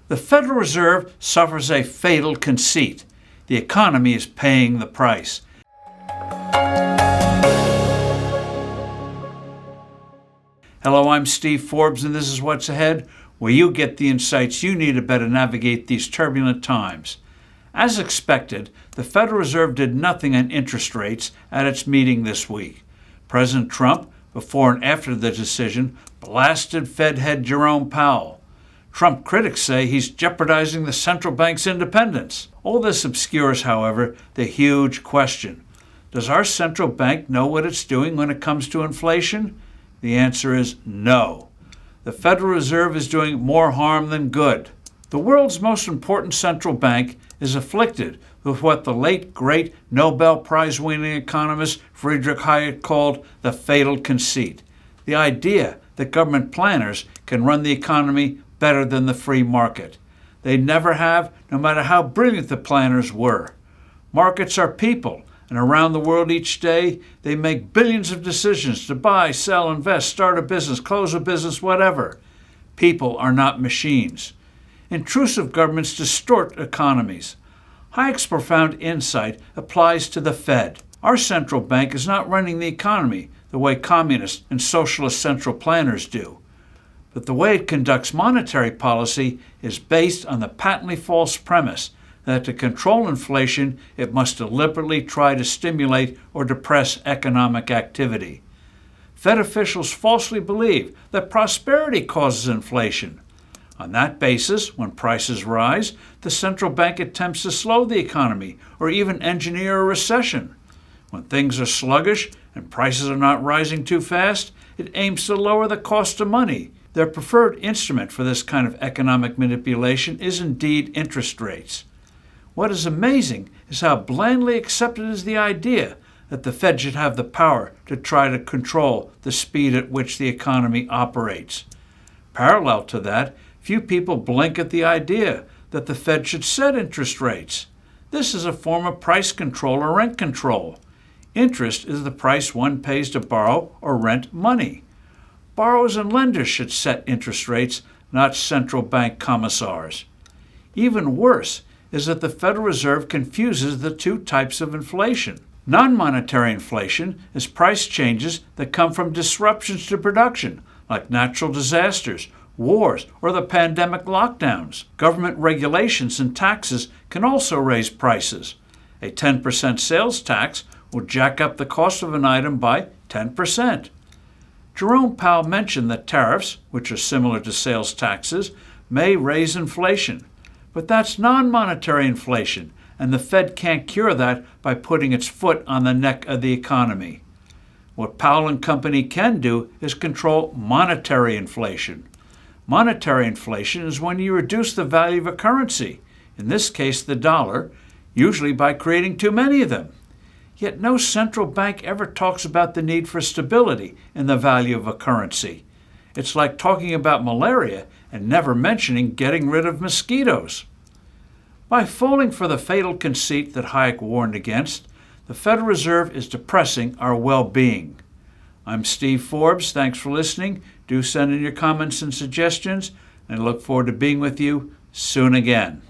The Federal Reserve suffers a fatal conceit. The economy is paying the price. Hello, I'm Steve Forbes, and this is What's Ahead, where you get the insights you need to better navigate these turbulent times. As expected, the Federal Reserve did nothing on interest rates at its meeting this week. President Trump, before and after the decision, blasted Fed head Jerome Powell. Trump critics say he's jeopardizing the central bank's independence. All this obscures, however, the huge question. Does our central bank know what it's doing when it comes to inflation? The answer is no. The Federal Reserve is doing more harm than good. The world's most important central bank is afflicted with what the late, great Nobel Prize-winning economist Friedrich Hayek called the fatal conceit. The idea that government planners can run the economy better than the free market. They never have, no matter how brilliant the planners were. Markets are people, and around the world each day, they make billions of decisions to buy, sell, invest, start a business, close a business, whatever. People are not machines. Intrusive governments distort economies. Hayek's profound insight applies to the Fed. Our central bank is not running the economy the way communist and socialist central planners do. But the way it conducts monetary policy is based on the patently false premise that to control inflation, it must deliberately try to stimulate or depress economic activity. Fed officials falsely believe that prosperity causes inflation. On that basis, when prices rise, the central bank attempts to slow the economy or even engineer a recession. When things are sluggish and prices are not rising too fast, it aims to lower the cost of money. Their preferred instrument for this kind of economic manipulation is indeed interest rates. What is amazing is how blandly accepted is the idea that the Fed should have the power to try to control the speed at which the economy operates. Parallel to that, few people blink at the idea that the Fed should set interest rates. This is a form of price control or rent control. Interest is the price one pays to borrow or rent money. Borrowers and lenders should set interest rates, not central bank commissars. Even worse is that the Federal Reserve confuses the two types of inflation. Non-monetary inflation is price changes that come from disruptions to production, like natural disasters, wars, or the pandemic lockdowns. Government regulations and taxes can also raise prices. A 10% sales tax will jack up the cost of an item by 10%. Jerome Powell mentioned that tariffs, which are similar to sales taxes, may raise inflation. But that's non-monetary inflation, and the Fed can't cure that by putting its foot on the neck of the economy. What Powell and company can do is control monetary inflation. Monetary inflation is when you reduce the value of a currency, in this case the dollar, usually by creating too many of them. Yet no central bank ever talks about the need for stability in the value of a currency. It's like talking about malaria and never mentioning getting rid of mosquitoes. By falling for the fatal conceit that Hayek warned against, the Federal Reserve is depressing our well-being. I'm Steve Forbes. Thanks for listening. Do send in your comments and suggestions, and I look forward to being with you soon again.